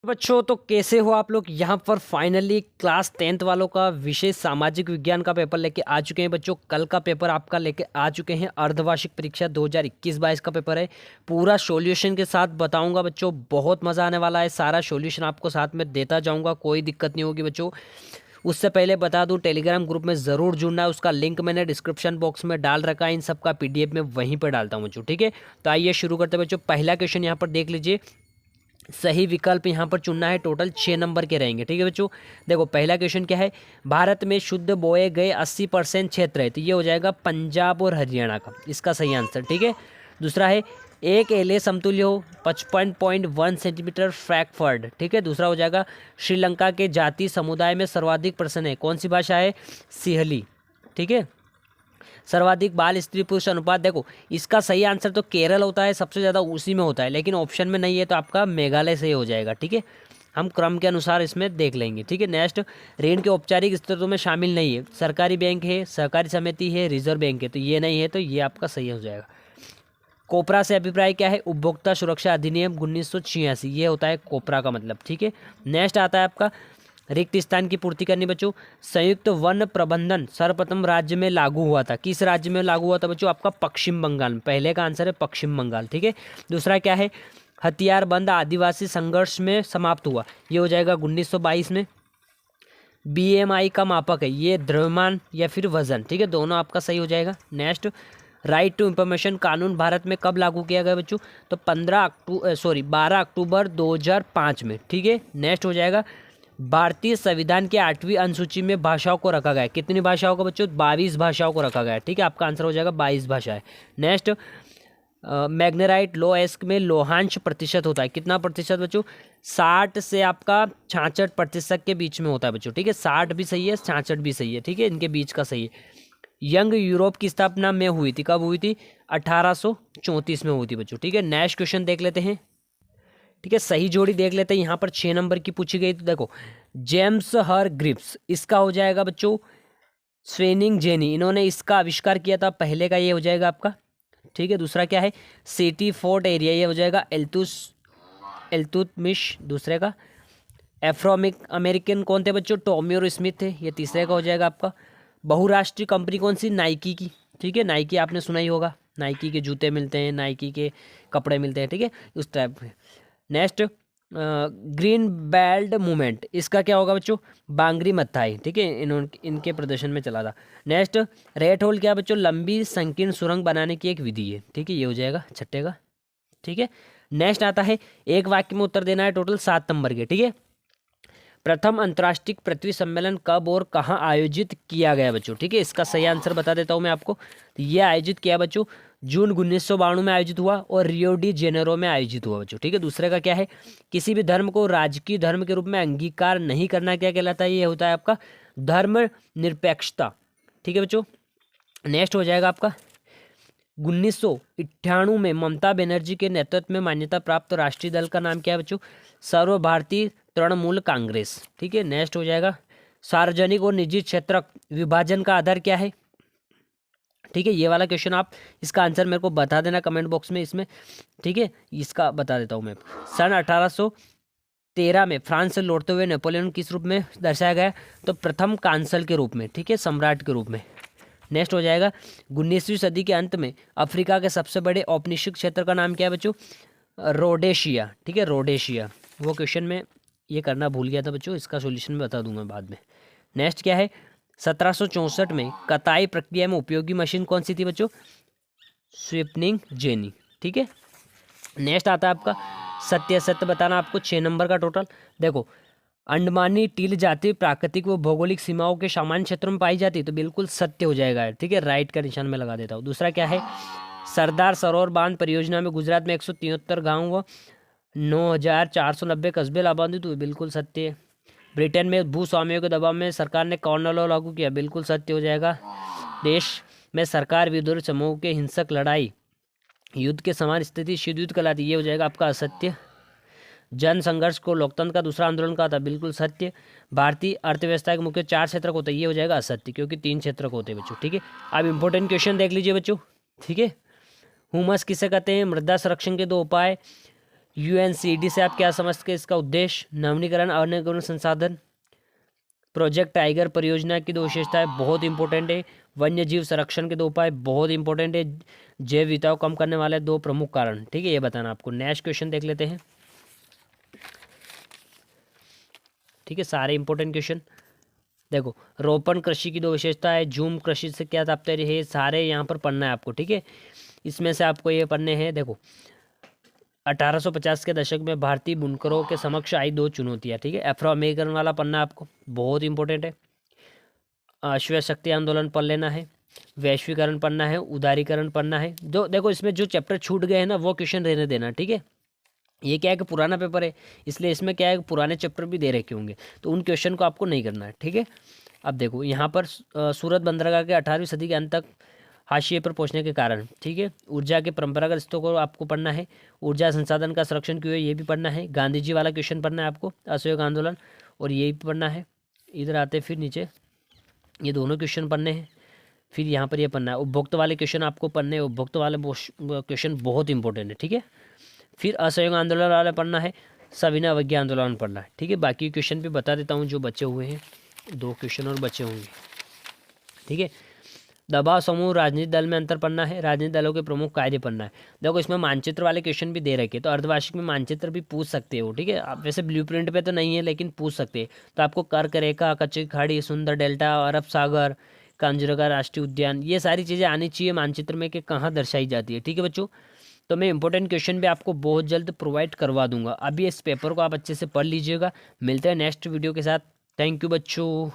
बच्चों तो कैसे हो आप लोग। यहाँ पर फाइनली क्लास 10th वालों का विषय सामाजिक विज्ञान का पेपर लेके आ चुके हैं बच्चों। कल का पेपर आपका लेके आ चुके हैं। अर्धवार्षिक परीक्षा 2021-22 का पेपर है। पूरा सॉल्यूशन के साथ बताऊंगा बच्चों, बहुत मज़ा आने वाला है। सारा सॉल्यूशन आपको साथ में देता जाऊंगा, कोई दिक्कत नहीं होगी बच्चों। उससे पहले बता दूं, टेलीग्राम ग्रुप में ज़रूर जुड़ना है। उसका लिंक मैंने डिस्क्रिप्शन बॉक्स में डाल रखा है। इन सब का PDF में वहीं पर डालता हूँ बच्चों, ठीक है। तो आइए शुरू करते हैं बच्चों। पहला क्वेश्चन यहाँ पर देख लीजिए। सही विकल्प यहाँ पर चुनना है। टोटल 6 नंबर के रहेंगे, ठीक है बच्चों। देखो पहला क्वेश्चन क्या है, भारत में शुद्ध बोए गए 80% क्षेत्र है, तो ये हो जाएगा पंजाब और हरियाणा का, इसका सही आंसर, ठीक है। दूसरा है एक एले समतुल्य हो 55.1 सेंटीमीटर फ्रैंकफर्ट, ठीक है। दूसरा हो जाएगा श्रीलंका के जाति समुदाय में सर्वाधिक प्रश्न है, कौन सी भाषा है, सिहली, ठीक है। सर्वाधिक बाल स्त्री पुरुष अनुपात, देखो इसका सही आंसर तो केरल होता है, सबसे ज़्यादा उसी में होता है, लेकिन ऑप्शन में नहीं है तो आपका मेघालय से ही हो जाएगा, ठीक है। हम क्रम के अनुसार इसमें देख लेंगे, ठीक है। नेक्स्ट, ऋण के औपचारिक स्रोतों में शामिल नहीं है, सरकारी बैंक है, सहकारी समिति है, रिजर्व बैंक है, तो ये नहीं है, तो ये आपका सही हो जाएगा। कोपरा से अभिप्राय क्या है, उपभोक्ता सुरक्षा अधिनियम 1986, ये होता है कोपरा का मतलब, ठीक है। नेक्स्ट आता है आपका रिक्त स्थान की पूर्ति करनी बच्चों। संयुक्त वन प्रबंधन सर्वप्रथम राज्य में लागू हुआ था, किस राज्य में लागू हुआ था बच्चों, आपका पश्चिम बंगाल में। पहले का आंसर है पश्चिम बंगाल, ठीक है। दूसरा क्या है, हथियारबंद आदिवासी संघर्ष में समाप्त हुआ, ये हो जाएगा 1922 में। BMI का मापक है, ये द्रव्यमान या फिर वजन, ठीक है, दोनों आपका सही हो जाएगा। नेक्स्ट, राइट टू इंफॉर्मेशन कानून भारत में कब लागू किया गया बच्चों, तो 12 अक्टूबर 2005 में, ठीक है। नेक्स्ट हो जाएगा, भारतीय संविधान के 8वीं अनुसूची में भाषाओं को रखा गया है, कितनी भाषाओं को बच्चों, 22 भाषाओं को रखा गया है, ठीक है। आपका आंसर हो जाएगा 22 भाषाएं। नेक्स्ट, मैग्नेराइट लो एस्क में लोहांश प्रतिशत होता है, कितना प्रतिशत बच्चों, 60 से आपका 66% के बीच में होता है बच्चों, ठीक है। 60 भी सही है, 66 भी सही है, ठीक है, इनके बीच का सही है। यंग यूरोप की स्थापना में हुई थी, कब हुई थी, 1834 में हुई थी बच्चों, ठीक है। नेक्स्ट क्वेश्चन देख लेते हैं, ठीक है। सही जोड़ी देख लेते हैं, यहाँ पर 6 नंबर की पूछी गई, तो देखो जेम्स हर ग्रिप्स, इसका हो जाएगा बच्चों स्वेनिंग जेनी, इन्होंने इसका आविष्कार किया था, पहले का ये हो जाएगा आपका, ठीक है। दूसरा क्या है, सिटी फोर्ट एरिया, ये हो जाएगा एल्तुतमिश, दूसरे का। एफ्रो अमेरिकन कौन थे बच्चों, टॉमी और स्मिथ थे, ये तीसरे का हो जाएगा आपका। बहुराष्ट्रीय कंपनी कौन सी, नाइकी की, ठीक है। नाइकी आपने सुना ही होगा, नाइकी के जूते मिलते हैं, नाइकी के कपड़े मिलते हैं, ठीक है, उस टाइप में। नेक्स्ट, ग्रीन बेल्ट मूवमेंट, इसका क्या होगा बच्चों, बांगरी मथाई, ठीक है, इनके प्रदर्शन में चला था। नेक्स्ट, रेट होल क्या बच्चों, लंबी संकीर्ण सुरंग बनाने की एक विधि है, ठीक है, ये हो जाएगा छठे का, ठीक है। नेक्स्ट आता है, एक वाक्य में उत्तर देना है, टोटल 7 नंबर के, ठीक है। प्रथम अंतर्राष्ट्रीय पृथ्वी सम्मेलन कब और कहाँ आयोजित किया गया बच्चों, ठीक है, इसका सही आंसर बता देता हूँ मैं आपको। तो ये आयोजित किया बच्चों जून 1992 में आयोजित हुआ और रियो डी जेनेरो में आयोजित हुआ बच्चों, ठीक है। दूसरे का क्या है, किसी भी धर्म को राजकीय धर्म के रूप में अंगीकार नहीं करना, क्या कहलाता है, ये होता है आपका धर्म निरपेक्षता, ठीक है बच्चों। नेक्स्ट हो जाएगा आपका 1998 में ममता बनर्जी के नेतृत्व में मान्यता प्राप्त राष्ट्रीय दल का नाम क्या है बच्चों, सर्व भारतीय तृणमूल कांग्रेस, ठीक है। नेक्स्ट हो जाएगा, सार्वजनिक और निजी क्षेत्र विभाजन का आधार क्या है, ठीक है। ये वाला क्वेश्चन आप इसका आंसर मेरे को बता देना कमेंट बॉक्स में इसमें, ठीक है। इसका बता देता हूँ मैं। सन 1813 में फ्रांस से लौटते हुए नेपोलियन किस रूप में दर्शाया गया, तो प्रथम कांसल के रूप में, ठीक है, सम्राट के रूप में। नेक्स्ट हो जाएगा 19वीं सदी के अंत में अफ्रीका के सबसे बड़े औपनिवेशिक क्षेत्र का नाम क्या है बच्चों, रोडेशिया, ठीक है, रोडेशिया। वो क्वेश्चन में ये करना भूल गया था बच्चों, इसका सॉल्यूशन बता दूंगा बाद में। नेक्स्ट क्या है, 1764 में कताई प्रक्रिया में उपयोगी मशीन कौन सी थी बच्चों, स्वीपनिंग जेनी, ठीक है। नेक्स्ट आता है आपका सत्य असत्य बताना, आपको 6 नंबर का टोटल। देखो अंडमानी टील जाति प्राकृतिक व भौगोलिक सीमाओं के सामान्य क्षेत्रों में पाई जाती है, तो बिल्कुल सत्य हो जाएगा, ठीक है, राइट का निशान में लगा देता हूँ। दूसरा क्या है, सरदार सरोवर बांध परियोजना में गुजरात में 173 गाँव व 9490 कस्बे लाभान्वित हुए, बिल्कुल सत्य है। ब्रिटेन में भूस्वामियों के दबाव में सरकार ने कॉर्नर लॉ लागू किया, बिल्कुल सत्य हो जाएगा। देश में सरकार विद्रोही समूह के हिंसक लड़ाई युद्ध के समान स्थिति शीत युद्ध कहलाती, ये हो जाएगा आपका असत्य। जन संघर्ष को लोकतंत्र का दूसरा आंदोलन कहा था, बिल्कुल सत्य। भारतीय अर्थव्यवस्था के मुख्य 4 क्षेत्र होते हैं, ये हो जाएगा असत्य, क्योंकि 3 क्षेत्र होते हैं बच्चों, ठीक है। अब इंपॉर्टेंट क्वेश्चन देख लीजिए बच्चों, ठीक है। हुमस किसे कहते हैं, मृदा संरक्षण के 2 उपाय, UNCD से आप क्या समझते हैं इसका उद्देश्य? नवीनीकरण अनवीकरण संसाधन। प्रोजेक्ट टाइगर परियोजना की 2 विशेषताएं बहुत इंपॉर्टेंट है। वन्य जीव संरक्षण के 2 उपाय बहुत इंपॉर्टेंट है। जैव विविधता को कम करने वाले 2 प्रमुख कारण, ठीक है, ये बताना आपको। नेक्स्ट क्वेश्चन देख लेते हैं, ठीक है, सारे इंपॉर्टेंट क्वेश्चन। देखो, रोपण कृषि की 2 विशेषताएं, झूम कृषि से क्या तात्पर्य है, सारे यहाँ पर पढ़ना है आपको, ठीक है। इसमें से आपको ये पढ़ने हैं। देखो, 1850 के दशक में भारतीय बुनकरों के समक्ष आई 2 चुनौतियाँ, ठीक है। अफ्रो अमेरिकन वाला पढ़ना आपको, बहुत इंपॉर्टेंट है। श्वेत शक्ति आंदोलन पढ़ लेना है। वैश्वीकरण पढ़ना है। उदारीकरण पढ़ना है। जो देखो, इसमें जो चैप्टर छूट गए हैं ना, वो क्वेश्चन रहने देना, ठीक है। ये क्या है कि पुराना पेपर है, इसलिए इसमें क्या है कि पुराने चैप्टर भी दे रखे होंगे, तो उन क्वेश्चन को आपको नहीं करना है, ठीक है। अब देखो यहाँ पर सूरत बंदरगाह के 18वीं सदी के अंत तक हाशिए पर पहुंचने के कारण, ठीक है। ऊर्जा के परंपरागत स्रोतों को आपको पढ़ना है। ऊर्जा संसाधन का संरक्षण क्यों है, ये भी पढ़ना है। गांधी जी वाला क्वेश्चन पढ़ना है आपको, असहयोग आंदोलन, और ये भी पढ़ना है। इधर आते फिर नीचे, ये दोनों क्वेश्चन पढ़ने हैं। फिर यहाँ पर ये पढ़ना है। उपभोक्ता वाले क्वेश्चन आपको पढ़ने हैं। उपभोक्ता वाले क्वेश्चन बहुत इंपॉर्टेंट है, ठीक है। फिर असहयोग आंदोलन वाला पढ़ना है। सविनय अवज्ञा आंदोलन पढ़ना है, ठीक है। बाकी क्वेश्चन भी बता देता हूँ जो बचे हुए हैं, 2 क्वेश्चन और बचे होंगे, ठीक है। दबाव समूह, राजनीतिक दल में अंतर पढ़ना है। राजनीतिक दलों के प्रमुख कार्य पढ़ना है। देखो, इसमें मानचित्र वाले क्वेश्चन भी दे रखे, तो अर्धवार्षिक में मानचित्र भी पूछ सकते हो, ठीक है। आप वैसे ब्लूप्रिंट पे तो नहीं है, लेकिन पूछ सकते हैं। तो आपको कर्क रेखा, कच्ची खाड़ी, सुंदर डेल्टा, अरब सागर, कांजरंगा राष्ट्रीय उद्यान, ये सारी चीज़ें आनी चाहिए मानचित्र में कि कहाँ दर्शाई जाती है, ठीक है बच्चों। तो मैं इंपॉर्टेंट क्वेश्चन भी आपको बहुत जल्द प्रोवाइड करवा दूंगा। अभी इस पेपर को आप अच्छे से पढ़ लीजिएगा। मिलते हैं नेक्स्ट वीडियो के साथ। थैंक यू बच्चों।